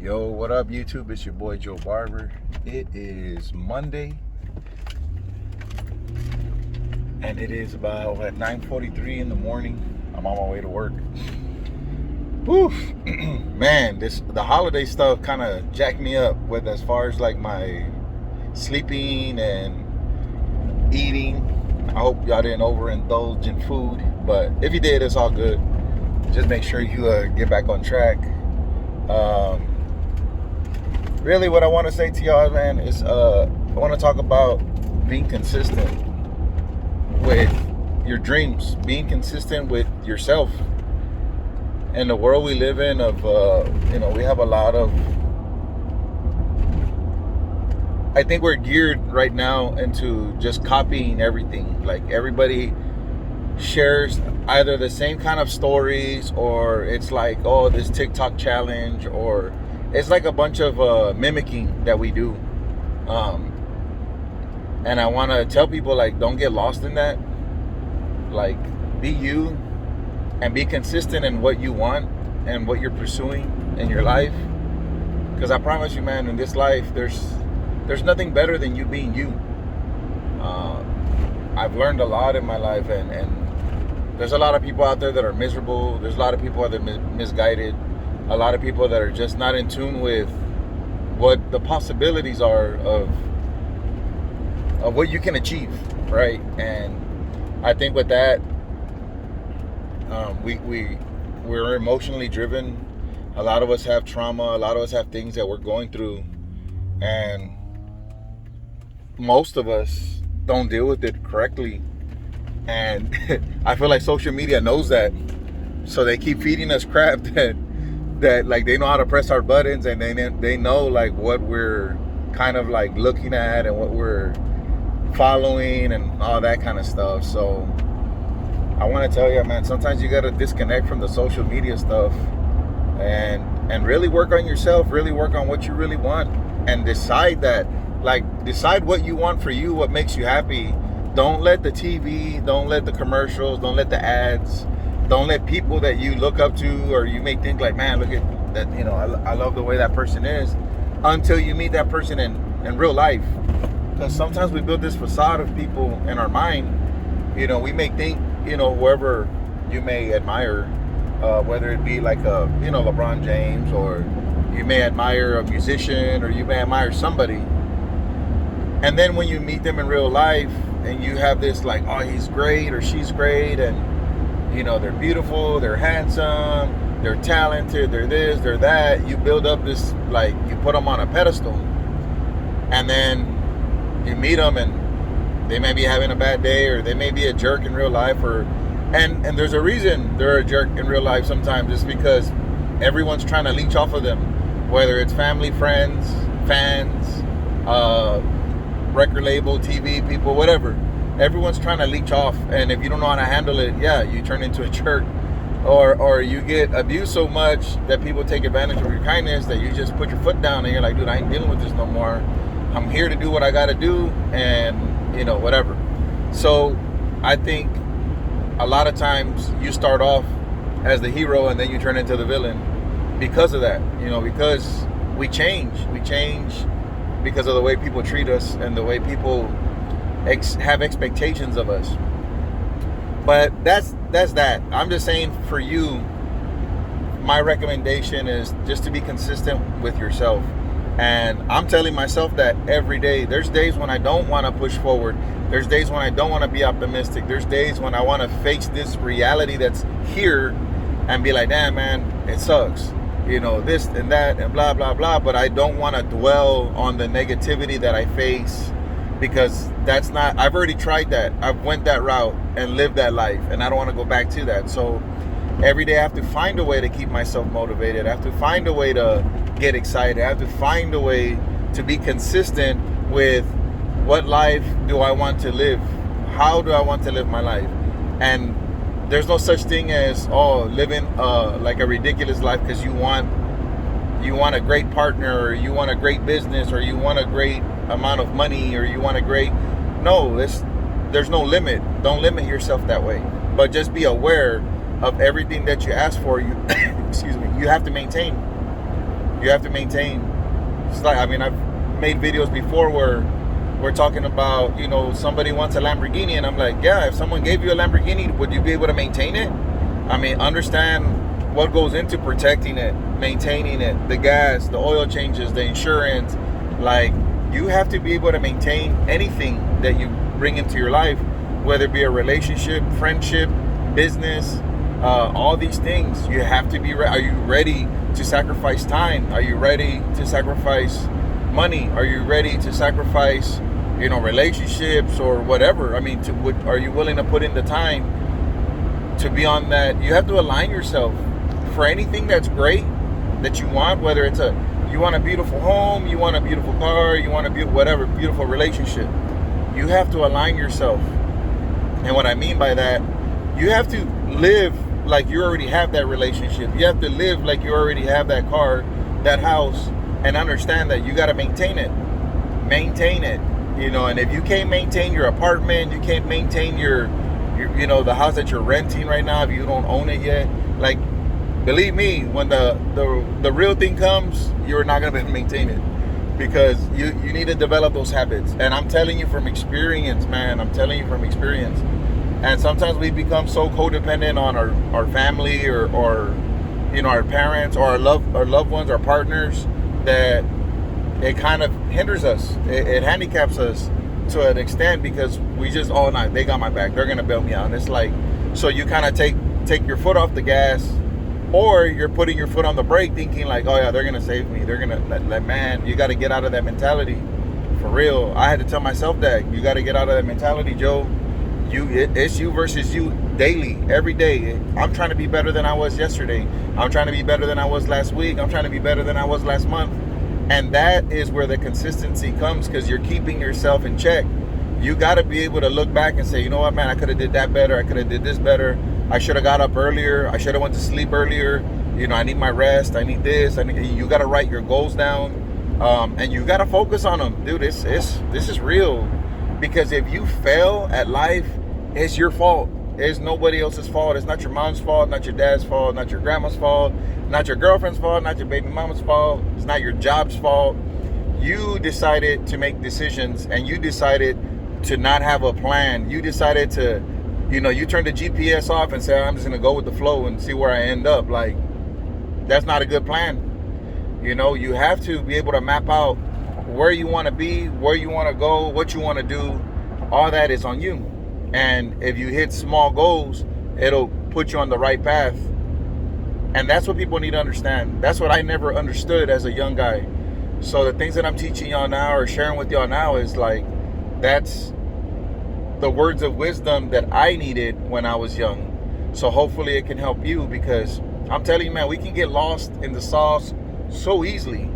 Yo, what up, YouTube? It's your boy Joe Barber. It is Monday, and it is about at 9:43 in the morning. I'm on my way to work. Whew. Man, the holiday stuff kind of jacked me up with as far as like my sleeping and eating. I hope y'all didn't overindulge in food, but if you did, it's all good. Just make sure you get back on track. Really what I want to say to y'all, man, is I want to talk about being consistent with your dreams, being consistent with yourself. In the world we live in of we have a lot of, I think we're geared right now into just copying everything. Like everybody shares either the same kind of stories, or it's like, oh, this TikTok challenge, or it's like a bunch of mimicking that we do. And I want to tell people, like, don't get lost in that. Like, be you and be consistent in what you want and what you're pursuing in your life. Because I promise you, man, in this life, there's nothing better than you being you. I've learned a lot in my life, and there's a lot of people out there that are miserable. There's a lot of people that are misguided. A lot of people that are just not in tune with what the possibilities are of what you can achieve, right? And I think with that, we're emotionally driven. A lot of us have trauma. A lot of us have things that we're going through, and most of us don't deal with it correctly. And I feel like social media knows that, so they keep feeding us crap that like they know how to press our buttons, and they know like what we're kind of like looking at and what we're following and all that kind of stuff. So I want to tell you, man, sometimes you got to disconnect from the social media stuff and really work on yourself, really work on what you really want, and decide what you want for you, what makes you happy. Don't let the TV, don't let the commercials, don't let the ads, don't let people that you look up to, or you may think like, man, look at that, I love the way that person is, until you meet that person in real life. Because sometimes we build this facade of people in our mind. We may think, whoever you may admire, whether it be like LeBron James, or you may admire a musician, or you may admire somebody. And then when you meet them in real life, and you have this like, oh, he's great or she's great, and they're beautiful, they're handsome, they're talented, they're this, they're that. You build up this, like, you put them on a pedestal, and then you meet them and they may be having a bad day, or they may be a jerk in real life, and there's a reason they're a jerk in real life sometimes. It's because everyone's trying to leech off of them, whether it's family, friends, fans, record label, TV people, whatever. Everyone's trying to leech off, and if you don't know how to handle it, you turn into a jerk, or you get abused so much that people take advantage of your kindness that you just put your foot down and you're like, dude, I ain't dealing with this no more. I'm here to do what I got to do, and whatever. So I think a lot of times you start off as the hero and then you turn into the villain because of that. Because we change because of the way people treat us and the way people have expectations of us. But that's that. I'm just saying, for you, my recommendation is just to be consistent with yourself. And I'm telling myself that every day. There's days when I don't want to push forward. There's days when I don't want to be optimistic. There's days when I want to face this reality that's here and be like, damn, man, it sucks. This and that and blah, blah, blah. But I don't want to dwell on the negativity that I face, because that's not, I've already tried that. I've went that route and lived that life, and I don't want to go back to that. So every day I have to find a way to keep myself motivated. I have to find a way to get excited. I have to find a way to be consistent with what life do I want to live? How do I want to live my life? And there's no such thing as living like a ridiculous life because you want a great partner, or you want a great business, or you want a great amount of money, or you want a great, no, there's no limit. Don't limit yourself that way, but just be aware of everything that you ask for. You excuse me, you have to maintain. You have to maintain. It's like, I mean, I've made videos before where we're talking about, you know, somebody wants a Lamborghini, and I'm like, yeah, if someone gave you a Lamborghini, would you be able to maintain it? I mean, understand what goes into protecting it, maintaining it, the gas, the oil changes, the insurance. Like, you have to be able to maintain anything that you bring into your life, whether it be a relationship, friendship, business, all these things. You have to be are you ready to sacrifice time? Are you ready to sacrifice money? Are you ready to sacrifice, you know, relationships or whatever? I mean, are you willing to put in the time to be on that? You have to align yourself for anything that's great that you want, whether it's you want a beautiful home, you want a beautiful car, you want a whatever, beautiful relationship. You have to align yourself. And what I mean by that, you have to live like you already have that relationship. You have to live like you already have that car, that house, and understand that you got to maintain it. Maintain it, you know. And if you can't maintain your apartment, you can't maintain your you know, the house that you're renting right now, if you don't own it yet, like, believe me, when the real thing comes, you're not gonna be able to maintain it, because you need to develop those habits. And I'm telling you from experience, man. I'm telling you from experience. And sometimes we become so codependent on our family or you know, our parents or our loved ones, our partners, that it kind of hinders us. It handicaps us to an extent, because we just, oh no, they got my back, they're gonna bail me out. And it's like, so you kind of take your foot off the gas, or you're putting your foot on the brake thinking like, oh yeah, they're gonna save me, they're gonna man, you got to get out of that mentality. For real, I had to tell myself that you got to get out of that mentality, Joe. It's you versus you daily, every day. I'm trying to be better than I was yesterday. I'm trying to be better than I was last week. I'm trying to be better than I was last month. And that is where the consistency comes, because you're keeping yourself in check. You got to be able to look back and say, you know what, man, I could have did that better. I could have did this better. I should have got up earlier. I should have went to sleep earlier. You know, I need my rest. I need this. You got to write your goals down, and you got to focus on them, dude. This is real, because if you fail at life, it's your fault. It's nobody else's fault. It's not your mom's fault, not your dad's fault, not your grandma's fault, not your girlfriend's fault, not your baby mama's fault. It's not your job's fault. You decided to make decisions, and you decided to not have a plan. You decided to, you know, you turned the GPS off and said, I'm just going to go with the flow and see where I end up. Like, that's not a good plan. You know, you have to be able to map out where you want to be, where you want to go, what you want to do. All that is on you. And if you hit small goals, it'll put you on the right path. And that's what people need to understand. That's what I never understood as a young guy. So the things that I'm teaching y'all now or sharing with y'all now is like, that's the words of wisdom that I needed when I was young. So hopefully it can help you, because I'm telling you, man, we can get lost in the sauce so easily.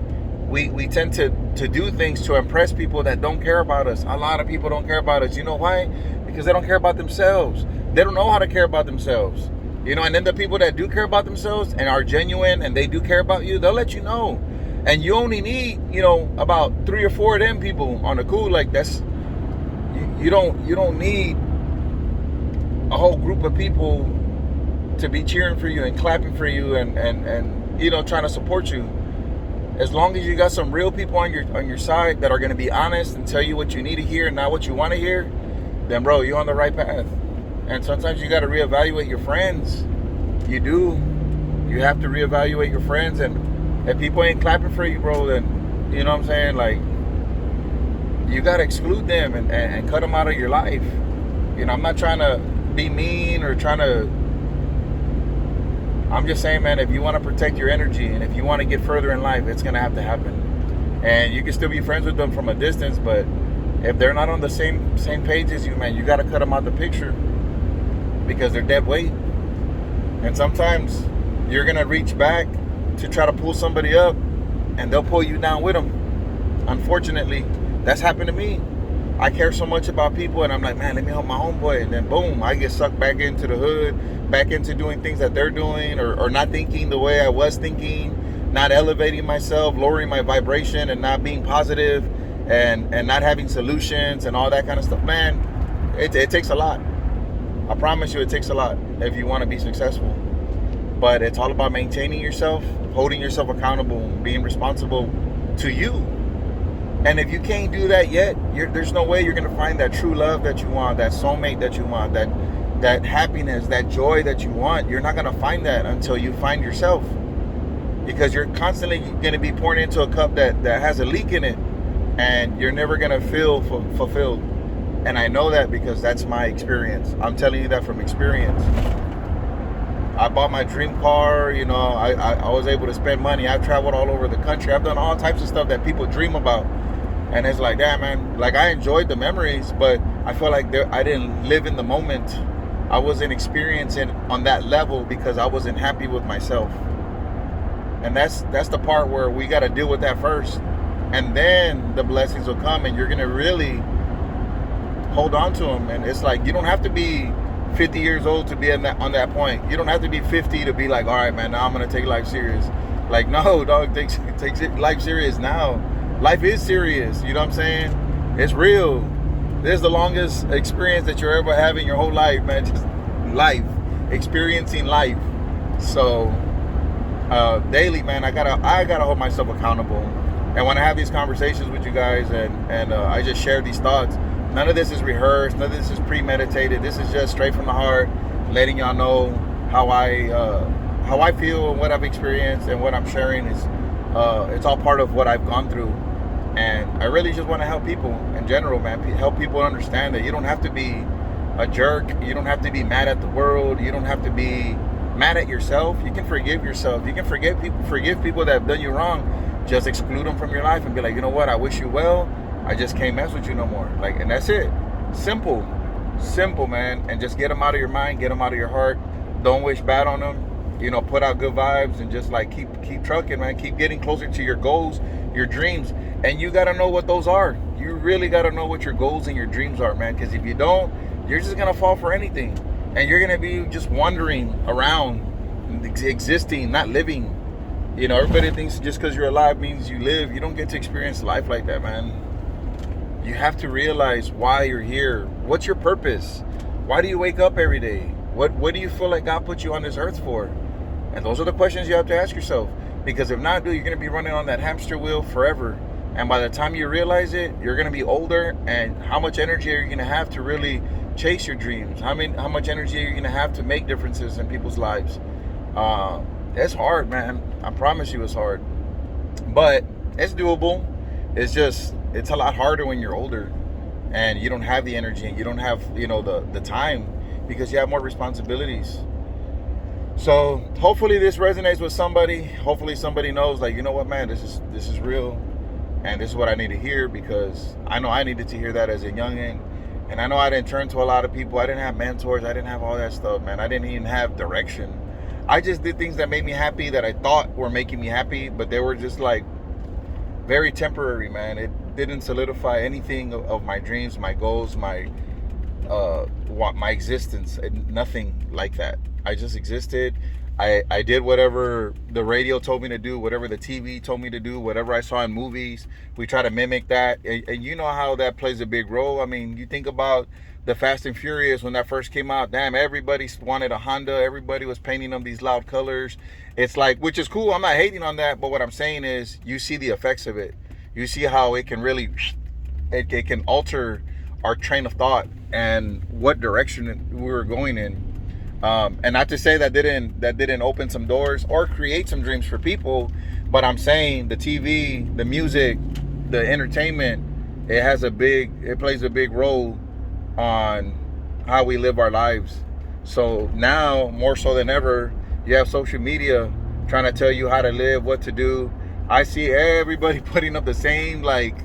We tend to do things to impress people that don't care about us. A lot of people don't care about us. You know why? Because they don't care about themselves. They don't know how to care about themselves. You know, and then the people that do care about themselves and are genuine and they do care about you, they'll let you know. And you only need, you know, about 3 or 4 of them people on the cool. Like, that's, you don't need a whole group of people to be cheering for you and clapping for you and you know, trying to support you. As long as you got some real people on your side that are going to be honest and tell you what you need to hear and not what you want to hear, then bro, you're on the right path. And sometimes you got to reevaluate your friends. You do. You have to reevaluate your friends, and if people ain't clapping for you, bro, then, you know what I'm saying, like, you got to exclude them and cut them out of your life. You know, I'm not trying to be mean or trying to, I'm just saying, man, if you want to protect your energy and if you want to get further in life, it's going to have to happen. And you can still be friends with them from a distance, but if they're not on the same page as you, man, you got to cut them out the picture, because they're dead weight. And sometimes you're going to reach back to try to pull somebody up, and they'll pull you down with them. Unfortunately, that's happened to me. I care so much about people, and I'm like, man, let me help my homeboy. And then boom, I get sucked back into the hood, back into doing things that they're doing, or not thinking the way I was thinking, not elevating myself, lowering my vibration, and not being positive, and not having solutions and all that kind of stuff. Man, it takes a lot. I promise you, it takes a lot if you want to be successful. But it's all about maintaining yourself, holding yourself accountable, being responsible to you. And if you can't do that yet, there's no way you're going to find that true love that you want, that soulmate that you want, that happiness, that joy that you want. You're not going to find that until you find yourself. Because you're constantly going to be pouring into a cup that has a leak in it. And you're never going to feel fulfilled. And I know that because that's my experience. I'm telling you that from experience. I bought my dream car, you know, I was able to spend money. I've traveled all over the country. I've done all types of stuff that people dream about. And it's like, damn, man, like I enjoyed the memories, but I feel like I didn't live in the moment. I wasn't experiencing on that level because I wasn't happy with myself. And that's the part where we got to deal with that first. And then the blessings will come and you're going to really hold on to them. And it's like, you don't have to be 50 years old to be on that point. You don't have to be 50 to be like, all right, man, now I'm going to take life serious. Like, no, dog, take life serious now. Life is serious, you know what I'm saying? It's real. This is the longest experience that you're ever having your whole life, man. Just life, experiencing life. So daily, man, I gotta hold myself accountable. And when I have these conversations with you guys and I just share these thoughts, none of this is rehearsed, none of this is premeditated. This is just straight from the heart, letting y'all know how I feel and what I've experienced, and what I'm sharing is it's all part of what I've gone through. And I really just want to help people in general, man. Help people understand that you don't have to be a jerk. You don't have to be mad at the world. You don't have to be mad at yourself. You can forgive yourself. You can forgive people that have done you wrong. Just exclude them from your life and be like, you know what? I wish you well. I just can't mess with you no more. Like, and that's it. Simple, man. And just get them out of your mind. Get them out of your heart. Don't wish bad on them. You know, put out good vibes and just like keep trucking, man. Keep getting closer to your goals, your dreams. And you got to know what those are. You really got to know what your goals and your dreams are, man. Because if you don't, you're just going to fall for anything. And you're going to be just wandering around, existing, not living. You know, everybody thinks just because you're alive means you live. You don't get to experience life like that, man. You have to realize why you're here. What's your purpose? Why do you wake up every day? What do you feel like God put you on this earth for? And those are the questions you have to ask yourself. Because if not, dude, you're going to be running on that hamster wheel forever. And by the time you realize it, you're going to be older. And how much energy are you going to have to really chase your dreams? How much energy are you going to have to make differences in people's lives? It's hard, man. I promise you it's hard. But it's doable. It's a lot harder when you're older. And you don't have the energy. And you don't have, you know, the time. Because you have more responsibilities. So hopefully this resonates with somebody. Hopefully somebody knows, like, you know what, man, this is real. And this is what I need to hear, because I know I needed to hear that as a youngin'. And I know I didn't turn to a lot of people. I didn't have mentors. I didn't have all that stuff, man. I didn't even have direction. I just did things that made me happy, that I thought were making me happy, but they were just like very temporary, man. It didn't solidify anything of my dreams, my goals, my existence. Nothing like that. I just existed. I did whatever the radio told me to do, whatever the TV told me to do, whatever I saw in movies. We try to mimic that. And you know how that plays a big role. I mean, you think about the Fast and Furious when that first came out. Damn, everybody wanted a Honda. Everybody was painting them these loud colors. It's like, which is cool. I'm not hating on that. But what I'm saying is, you see the effects of it. You see how it can really, it can alter our train of thought and what direction we were going in. And not to say that didn't open some doors or create some dreams for people, but I'm saying the TV, the music, the entertainment, it plays a big role on how we live our lives. So now, more so than ever, you have social media trying to tell you how to live, what to do. I see everybody putting up the same like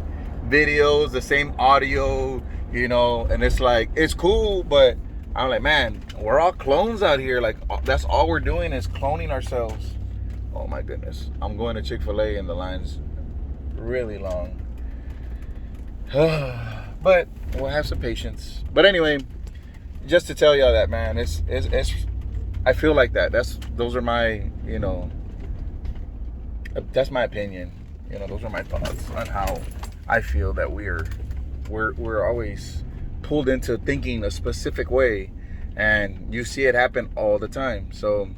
videos, the same audio, you know, and it's like, it's cool, but I'm like, man, we're all clones out here. Like, that's all we're doing is cloning ourselves. Oh my goodness. I'm going to Chick-fil-A and the line's really long. But we'll have some patience. But anyway, just to tell y'all that, man, it's I feel like that. Those are my, you know, that's my opinion. You know, those are my thoughts on how I feel that we're always pulled into thinking a specific way, and you see it happen all the time. So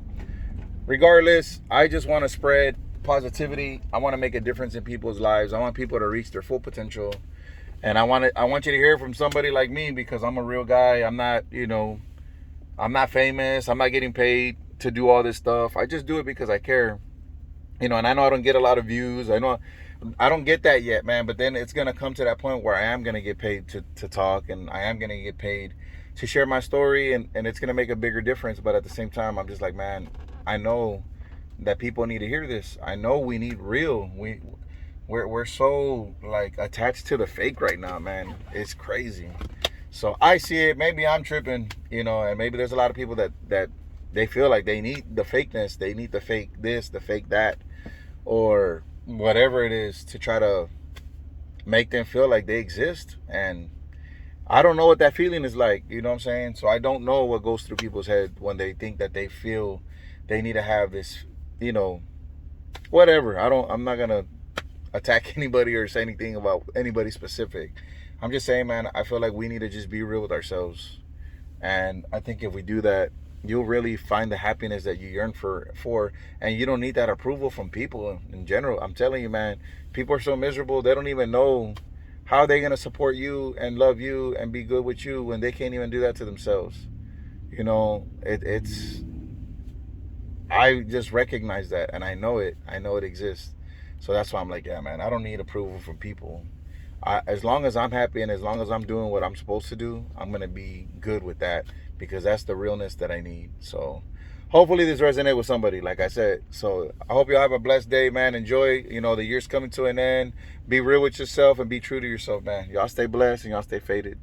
regardless, I just want to spread positivity. I want to make a difference in people's lives. I want people to reach their full potential. And I want you to hear from somebody like me, because I'm a real guy. I'm not, I'm not famous. I'm not getting paid to do all this stuff. I just do it because I care. And I know I don't get a lot of views. I know I don't get that yet, man. But then it's going to come to that point where I am going to get paid to talk, and I am going to get paid to share my story, and it's going to make a bigger difference. But at the same time, I'm just like, man, I know that people need to hear this. I know we need real. We're so like attached to the fake right now, man. It's crazy. So I see it. Maybe I'm tripping, and maybe there's a lot of people that they feel like they need the fakeness. They need the fake this, the fake that, or whatever it is to try to make them feel like they exist. And I don't know what that feeling is like, you know what I'm saying? So I don't know what goes through people's head when they think that they feel they need to have this, whatever. I'm not going to attack anybody or say anything about anybody specific. I'm just saying, man, I feel like we need to just be real with ourselves. And I think if we do that, you'll really find the happiness that you yearn for, and you don't need that approval from people in general. I'm telling you, man, people are so miserable. They don't even know how they're going to support you and love you and be good with you when they can't even do that to themselves. It's I just recognize that, and I know it exists. So that's why I'm like, yeah, man, I don't need approval from people. As long as I'm happy and as long as I'm doing what I'm supposed to do, I'm going to be good with that, because that's the realness that I need. So hopefully this resonates with somebody, like I said. So I hope y'all have a blessed day, man. Enjoy, the year's coming to an end. Be real with yourself and be true to yourself, man. Y'all stay blessed and y'all stay faded.